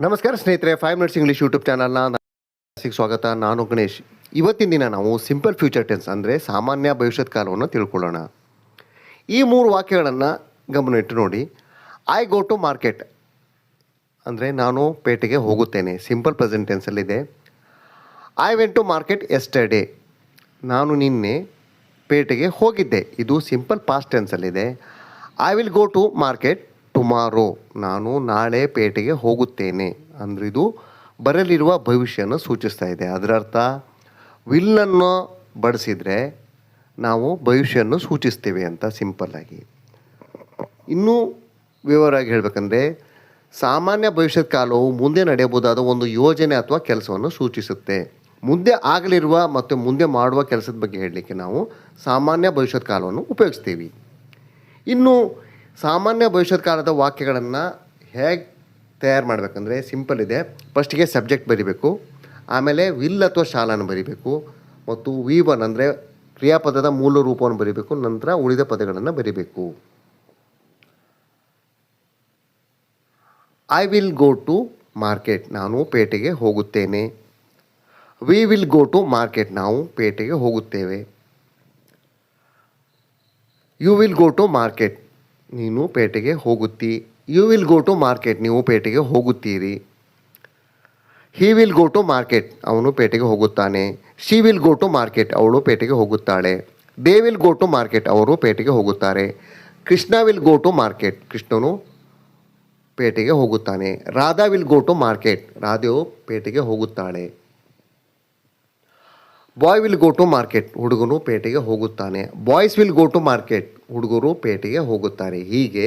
ನಮಸ್ಕಾರ ಸ್ನೇಹಿತರೆ, 5 minutes English YouTube ಚಾನಲ್ನ ಸ್ವಾಗತ. ನಾನು ಗಣೇಶ್. ಇವತ್ತಿನ ದಿನ ನಾವು ಸಿಂಪಲ್ ಫ್ಯೂಚರ್ ಟೆನ್ಸ್ ಅಂದರೆ ಸಾಮಾನ್ಯ ಭವಿಷ್ಯತ್ ಕಾಲವನ್ನು ತಿಳ್ಕೊಳ್ಳೋಣ. ಈ 3 ವಾಕ್ಯಗಳನ್ನು ಗಮನ ಇಟ್ಟು ನೋಡಿ. ಐ ಗೋ ಟು ಮಾರ್ಕೆಟ್ ಅಂದರೆ ನಾನು ಪೇಟೆಗೆ ಹೋಗುತ್ತೇನೆ, ಸಿಂಪಲ್ ಪ್ರೆಸೆಂಟ್ ಟೆನ್ಸಲ್ಲಿದೆ. I went to market yesterday, ನಾನು ನಿನ್ನೆ ಪೇಟೆಗೆ ಹೋಗಿದ್ದೆ, ಇದು ಸಿಂಪಲ್ ಪಾಸ್ಟ್ ಟೆನ್ಸಲ್ಲಿದೆ. I will go to market tomorrow, ನಾನು ನಾಳೆ ಪೇಟೆಗೆ ಹೋಗುತ್ತೇನೆ ಅಂದರೆ ಇದು ಬರಲಿರುವ ಭವಿಷ್ಯನ ಸೂಚಿಸ್ತಾ ಇದೆ. ಅದರ ಅರ್ಥ ವಿಲ್ಲನ್ನು ಬಳಸಿದರೆ ನಾವು ಭವಿಷ್ಯವನ್ನು ಸೂಚಿಸ್ತೀವಿ ಅಂತ ಸಿಂಪಲ್ಲಾಗಿ. ಇನ್ನೂ ವಿವರವಾಗಿ ಹೇಳಬೇಕಂದ್ರೆ ಸಾಮಾನ್ಯ ಭವಿಷ್ಯತ್ ಕಾಲವು ಮುಂದೆ ನಡೆಯಬಹುದಾದ ಒಂದು ಯೋಜನೆ ಅಥವಾ ಕೆಲಸವನ್ನು ಸೂಚಿಸುತ್ತೆ. ಮುಂದೆ ಆಗಲಿರುವ ಮತ್ತು ಮುಂದೆ ಮಾಡುವ ಕೆಲಸದ ಬಗ್ಗೆ ಹೇಳಲಿಕ್ಕೆ ನಾವು ಸಾಮಾನ್ಯ ಭವಿಷ್ಯತ್ ಕಾಲವನ್ನು ಉಪಯೋಗಿಸ್ತೀವಿ. ಇನ್ನು ಸಾಮಾನ್ಯ ಭವಿಷ್ಯತ್ ಕಾಲದ ವಾಕ್ಯಗಳನ್ನು ಹೇಗೆ ತಯಾರು ಮಾಡಬೇಕಂದ್ರೆ ಸಿಂಪಲ್ ಇದೆ. ಫಸ್ಟಿಗೆ ಸಬ್ಜೆಕ್ಟ್ ಬರೀಬೇಕು, ಆಮೇಲೆ ವಿಲ್ ಅಥವಾ ಶಾಲಾನ ಬರೀಬೇಕು, ಮತ್ತು ವಿ1 ಅಂದರೆ ಕ್ರಿಯಾಪದದ ಮೂಲ ರೂಪವನ್ನು ಬರೀಬೇಕು, ನಂತರ ಉಳಿದ ಪದಗಳನ್ನು ಬರೀಬೇಕು. I will go to market, ನಾನು ಪೇಟೆಗೆ ಹೋಗುತ್ತೇನೆ. We will go to market, ನಾವು ಪೇಟೆಗೆ ಹೋಗುತ್ತೇವೆ. You will go to market, ನೀನು ಪೇಟೆಗೆ ಹೋಗುತ್ತಿ. You will go to market, ನೀವು ಪೇಟೆಗೆ ಹೋಗುತ್ತೀರಿ. He will go to market, ಅವನು ಪೇಟೆಗೆ ಹೋಗುತ್ತಾನೆ. She will go to market, ಅವಳು ಪೇಟೆಗೆ ಹೋಗುತ್ತಾಳೆ. They will go to market, ಅವರು ಪೇಟೆಗೆ ಹೋಗುತ್ತಾರೆ. Krishna will go to market, ಕೃಷ್ಣನು ಪೇಟೆಗೆ ಹೋಗುತ್ತಾನೆ. Radha will go to market, ರಾಧೆಯು ಪೇಟೆಗೆ ಹೋಗುತ್ತಾಳೆ. Boy will go to market, ಹುಡುಗನು ಪೇಟೆಗೆ ಹೋಗುತ್ತಾನೆ. Boys will go to market, ಹುಡುಗರು ಪೇಟೆಗೆ ಹೋಗುತ್ತಾರೆ. ಹೀಗೆ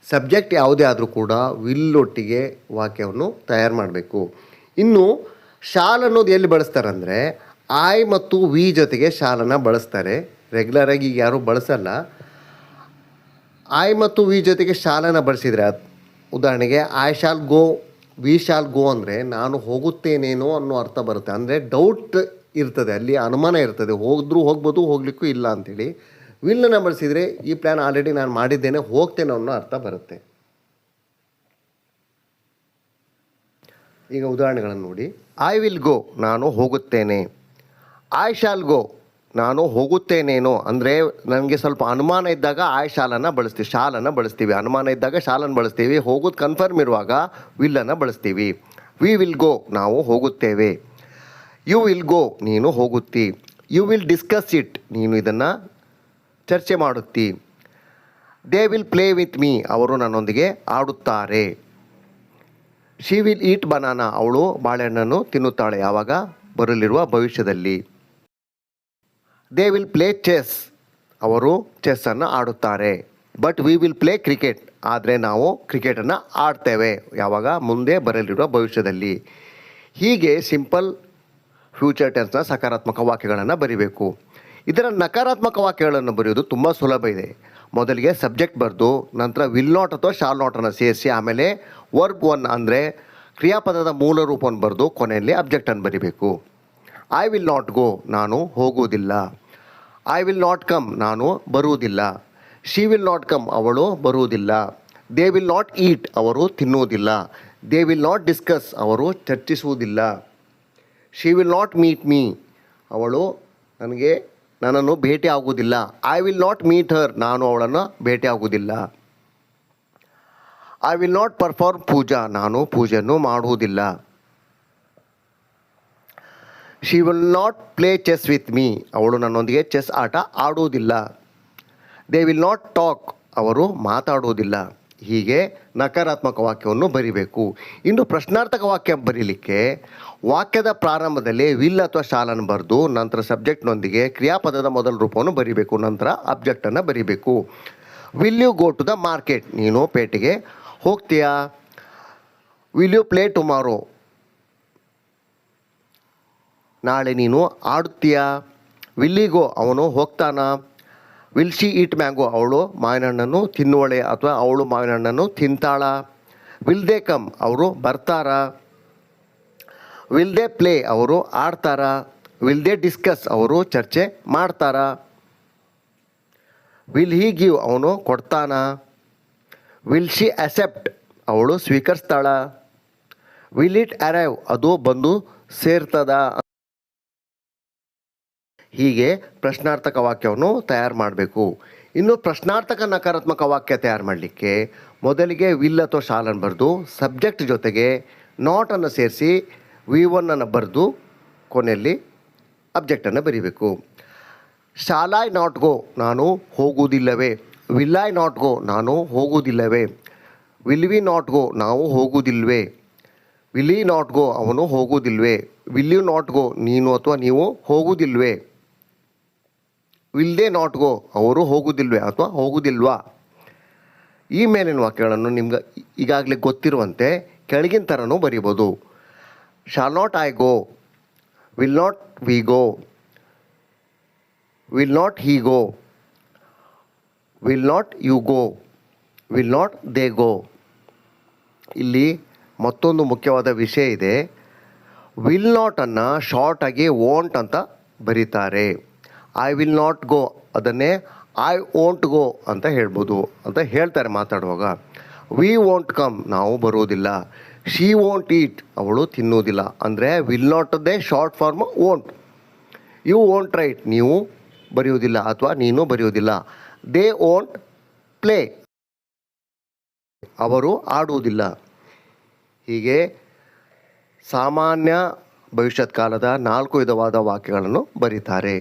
ಸಬ್ಜೆಕ್ಟ್ ಯಾವುದೇ ಆದರೂ ಕೂಡ ವಿಲ್ ಒಟ್ಟಿಗೆ ವಾಕ್ಯವನ್ನು ತಯಾರು ಮಾಡಬೇಕು. ಇನ್ನು ಶಾಲ್ ಅನ್ನೋದು ಎಲ್ಲಿ ಬಳಸ್ತಾರೆ ಅಂದರೆ ಐ ಮತ್ತು ವಿ ಜೊತೆಗೆ ಶಾಲನ್ನು ಬಳಸ್ತಾರೆ. ರೆಗ್ಯುಲರಾಗಿ ಈಗ ಯಾರೂ ಬಳಸಲ್ಲ. ಐ ಮತ್ತು ವಿ ಜೊತೆಗೆ ಶಾಲನ್ನು ಬಳಸಿದರೆ, ಉದಾಹರಣೆಗೆ I shall go, we shall go ಅಂದರೆ ನಾನು ಹೋಗುತ್ತೇನೇನೋ ಅನ್ನೋ ಅರ್ಥ ಬರುತ್ತೆ. ಅಂದರೆ ಡೌಟ್ ಇರ್ತದೆ, ಅಲ್ಲಿ ಅನುಮಾನ ಇರ್ತದೆ, ಹೋದರೂ ಹೋಗ್ಬೋದು, ಹೋಗ್ಲಿಕ್ಕೂ ಇಲ್ಲ ಅಂಥೇಳಿ. ವಿಲ್ಲನ್ನು ಬಳಸಿದರೆ ಈ ಪ್ಲ್ಯಾನ್ ಆಲ್ರೆಡಿ ನಾನು ಮಾಡಿದ್ದೇನೆ, ಹೋಗ್ತೇನೆ ಅನ್ನೋ ಅರ್ಥ ಬರುತ್ತೆ. ಈಗ ಉದಾಹರಣೆಗಳನ್ನು ನೋಡಿ. ಐ ವಿಲ್ ಗೋ, ನಾನು ಹೋಗುತ್ತೇನೆ. ಐ ಶಾಲ್ ಗೋ, ನಾನು ಹೋಗುತ್ತೇನೇನೋ ಅಂದರೆ ನನಗೆ ಸ್ವಲ್ಪ ಅನುಮಾನ ಇದ್ದಾಗ ಐ ಶಾಲನ್ನು ಬಳಸ್ತೀವಿ. ಅನುಮಾನ ಇದ್ದಾಗ ಶಾಲನ್ನು ಬಳಸ್ತೀವಿ. ಹೋಗೋದು ಕನ್ಫರ್ಮ್ ಇರುವಾಗ ವಿಲ್ಲನ್ನು ಬಳಸ್ತೀವಿ. ವಿ ವಿಲ್ ಗೋ, ನಾವು ಹೋಗುತ್ತೇವೆ. ಯು ವಿಲ್ ಗೋ, ನೀನು ಹೋಗುತ್ತಿ. ಯು ವಿಲ್ ಡಿಸ್ಕಸ್ ಇಟ್, ನೀನು ಇದನ್ನು ಚರ್ಚೆ ಮಾಡುತ್ತಿ. They will play with me, ಅವರು ನನ್ನೊಂದಿಗೆ ಆಡುತ್ತಾರೆ. ಶಿ ವಿಲ್ ಈಟ್ ಬನಾನಾ, ಅವಳು ಬಾಳೆಹಣ್ಣನ್ನು ತಿನ್ನುತ್ತಾಳೆ. ಯಾವಾಗ? ಬರಲಿರುವ ಭವಿಷ್ಯದಲ್ಲಿ. ದೇ ವಿಲ್ ಪ್ಲೇ ಚೆಸ್, ಅವರು ಚೆಸ್ಸನ್ನು ಆಡುತ್ತಾರೆ. But we will play cricket, ಆದರೆ ನಾವು ಕ್ರಿಕೆಟನ್ನು ಆಡ್ತೇವೆ. ಯಾವಾಗ? ಮುಂದೆ ಬರಲಿರುವ ಭವಿಷ್ಯದಲ್ಲಿ. ಹೀಗೆ ಸಿಂಪಲ್ ಫ್ಯೂಚರ್ ಟೆನ್ಸ್ನ ಸಕಾರಾತ್ಮಕ ವಾಕ್ಯಗಳನ್ನು ಬರೀಬೇಕು. ಇದರ ನಕಾರಾತ್ಮಕ ವಾಕ್ಯಗಳನ್ನು ಬರೆಯೋದು ತುಂಬ ಸುಲಭ ಇದೆ. ಮೊದಲಿಗೆ ಸಬ್ಜೆಕ್ಟ್ ಬರೆದು ನಂತರ ವಿಲ್ ನಾಟ್ ಅಥವಾ ಶಾಲ್ ನಾಟನ್ನು ಸೇರಿಸಿ ಆಮೇಲೆ ವರ್ಬ್ 1 ಅಂದರೆ ಕ್ರಿಯಾಪದದ ಮೂಲ ರೂಪವನ್ನು ಬರೆದು ಕೊನೆಯಲ್ಲಿ ಅಬ್ಜೆಕ್ಟನ್ನು ಬರೀಬೇಕು. ಐ ವಿಲ್ ನಾಟ್ ಗೋ, ನಾನು ಹೋಗುವುದಿಲ್ಲ. ಐ ವಿಲ್ ನಾಟ್ ಕಮ್, ನಾನು ಬರುವುದಿಲ್ಲ. ಶಿ ವಿಲ್ ನಾಟ್ ಕಮ್, ಅವಳು ಬರುವುದಿಲ್ಲ. ದೇ ವಿಲ್ ನಾಟ್ ಈಟ್, ಅವರು ತಿನ್ನುವುದಿಲ್ಲ. ದೇ ವಿಲ್ ನಾಟ್ ಡಿಸ್ಕಸ್, ಅವರು ಚರ್ಚಿಸುವುದಿಲ್ಲ. She will not meet me, ಅವಳು ನನ್ನನ್ನು ಭೇಟಿ ಆಗುವುದಿಲ್ಲ. I will not meet her, ನಾನು ಅವಳನ್ನು ಭೇಟಿ ಆಗುವುದಿಲ್ಲ. I will not perform puja, ನಾನು ಪೂಜೆಯನ್ನು ಮಾಡುವುದಿಲ್ಲ. She will not play chess with me, ಅವಳು ನನ್ನೊಂದಿಗೆ ಚೆಸ್ ಆಟ ಆಡುವುದಿಲ್ಲ. ದೇ ವಿಲ್ ನಾಟ್ ಟಾಕ್, ಅವರು ಮಾತಾಡುವುದಿಲ್ಲ. ಹೀಗೆ ನಕಾರಾತ್ಮಕ ವಾಕ್ಯವನ್ನು ಬರಿಬೇಕು. ಇನ್ನು ಪ್ರಶ್ನಾರ್ಥಕ ವಾಕ್ಯ ಬರೀಲಿಕ್ಕೆ ವಾಕ್ಯದ ಪ್ರಾರಂಭದಲ್ಲಿ ವಿಲ್ ಅಥವಾ ಶಾಲನ್ನು ಬರೆದು ನಂತರ ಸಬ್ಜೆಕ್ಟ್ನೊಂದಿಗೆ ಕ್ರಿಯಾಪದದ ಮೊದಲ ರೂಪವನ್ನು ಬರೀಬೇಕು. ನಂತರ ಅಬ್ಜೆಕ್ಟನ್ನು ಬರೀಬೇಕು. Will you go to the market, ನೀನು ಪೇಟೆಗೆ ಹೋಗ್ತೀಯಾ? ವಿಲ್ ಯು ಪ್ಲೇ ಟುಮಾರೋ, ನಾಳೆ ನೀನು ಆಡುತ್ತೀಯಾ? ವಿಲ್ಲಿಗೋ, ಅವನು ಹೋಗ್ತಾನ. ವಿಲ್ ಶಿ ಈಟ್ ಮ್ಯಾಂಗೋ, ಅವಳು ಮಾವಿನ ಹಣ್ಣನ್ನು ತಿನ್ನುವಳೆ ಅಥವಾ ಅವಳು ಮಾವಿನ ಹಣ್ಣನ್ನು ತಿಂತಾಳ. ವಿಲ್ ದೇ ಕಮ್, ಅವರು ಬರ್ತಾರ. ವಿಲ್ ದೇ ಪ್ಲೇ, ಅವರು ಆಡ್ತಾರ. ವಿಲ್ ದೇ ಡಿಸ್ಕಸ್, ಅವರು ಚರ್ಚೆ ಮಾಡ್ತಾರ. ವಿಲ್ ಹಿ ಗಿವ್, ಅವನು ಕೊಡ್ತಾನ. ವಿಲ್ ಶಿ ಅಕ್ಸೆಪ್ಟ್, ಅವಳು ಸ್ವೀಕರಿಸ್ತಾಳ. ವಿಲ್ ಇಟ್ ಅರೈವ್, ಅದು ಬಂದು ಸೇರ್ತದ. ಹೀಗೆ ಪ್ರಶ್ನಾರ್ಥಕ ವಾಕ್ಯವನ್ನು ತಯಾರು ಮಾಡಬೇಕು. ಇನ್ನು ಪ್ರಶ್ನಾರ್ಥಕ ನಕಾರಾತ್ಮಕ ವಾಕ್ಯ ತಯಾರು ಮಾಡಲಿಕ್ಕೆ ಮೊದಲಿಗೆ ವಿಲ್ ಅಥವಾ ಶಾಲನ್ನು ಬರೆದು ಸಬ್ಜೆಕ್ಟ್ ಜೊತೆಗೆ ನಾಟನ್ನು ಸೇರಿಸಿ V1 ಅನ್ನು ಬರೆದು ಕೊನೆಯಲ್ಲಿ ಅಬ್ಜೆಕ್ಟನ್ನು ಬರೀಬೇಕು. ಶಾಲ್ ಐ ನಾಟ್ ಗೋ, ನಾನು ಹೋಗುವುದಿಲ್ಲವೇ. ವಿಲ್ ಐ ನಾಟ್ ಗೋ, ನಾನು ಹೋಗುವುದಿಲ್ಲವೇ. ವಿಲ್ ವಿ ನಾಟ್ ಗೋ, ನಾವು ಹೋಗುವುದಿಲ್ವೇ. ವಿಲ್ ಈ ನಾಟ್ ಗೋ, ಅವನು ಹೋಗುವುದಿಲ್ವೇ. ವಿಲ್ ಯು ನಾಟ್ ಗೋ, ನೀನು ಅಥವಾ ನೀವು ಹೋಗುವುದಿಲ್ವೇ. ವಿಲ್ ದೇ ನಾಟ್ ಗೋ, ಅವರು ಹೋಗುವುದಿಲ್ವೇ ಅಥವಾ ಹೋಗುವುದಿಲ್ವಾ. ಈ ಮೇಲಿನ ವಾಕ್ಯಗಳನ್ನು ನಿಮ್ಗೆ ಈಗಾಗಲೇ ಗೊತ್ತಿರುವಂತೆ ಕೆಳಗಿನ ಥರನೂ ಬರೀಬೋದು. Shall not I go, will not we go, will not he go, will not you go, will not they go. ಇಲ್ಲಿ ಮತ್ತೊಂದು ಮುಖ್ಯವಾದ ವಿಷಯ ಇದೆ. ವಿಲ್ ನಾಟನ್ನು ಶಾರ್ಟಾಗಿ ವೋಂಟ್ ಅಂತ ಬರೀತಾರೆ. ಐ ವಿಲ್ ನಾಟ್ ಗೋ ಅದನ್ನೇ ಐ ವೋಂಟ್ ಗೋ ಅಂತ ಹೇಳ್ಬೋದು ಅಂತ ಹೇಳ್ತಾರೆ ಮಾತಾಡುವಾಗ. ವಿ ವೋಂಟ್ ಕಮ್, ನಾವು ಬರೋದಿಲ್ಲ. ಶಿ ವೋಂಟ್ ಈಟ್, ಅವಳು ತಿನ್ನೋದಿಲ್ಲ. ಅಂದರೆ ವಿಲ್ ನಾಟದ್ದೇ short form won't. You won't write, ನೀವು ಬರೆಯೋದಿಲ್ಲ ಅಥವಾ ನೀನು ಬರೆಯೋದಿಲ್ಲ. ದೇ ವೋಂಟ್ ಪ್ಲೇ, ಅವರು ಆಡುವುದಿಲ್ಲ. ಹೀಗೆ ಸಾಮಾನ್ಯ ಭವಿಷ್ಯತ್ ಕಾಲದ 4 ವಿಧವಾದ ವಾಕ್ಯಗಳನ್ನು ಬರೀತಾರೆ.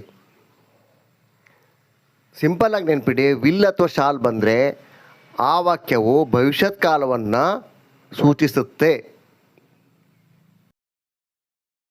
ಸಿಂಪಲ್ಲಾಗಿ ನೆನ್ಪಿಡಿ, ವಿಲ್ ಅಥವಾ ಶಾಲ್ ಬಂದರೆ ಆ ವಾಕ್ಯವು ಭವಿಷ್ಯತ್ ಕಾಲವನ್ನು ಸೂಚಿಸುತ್ತೆ.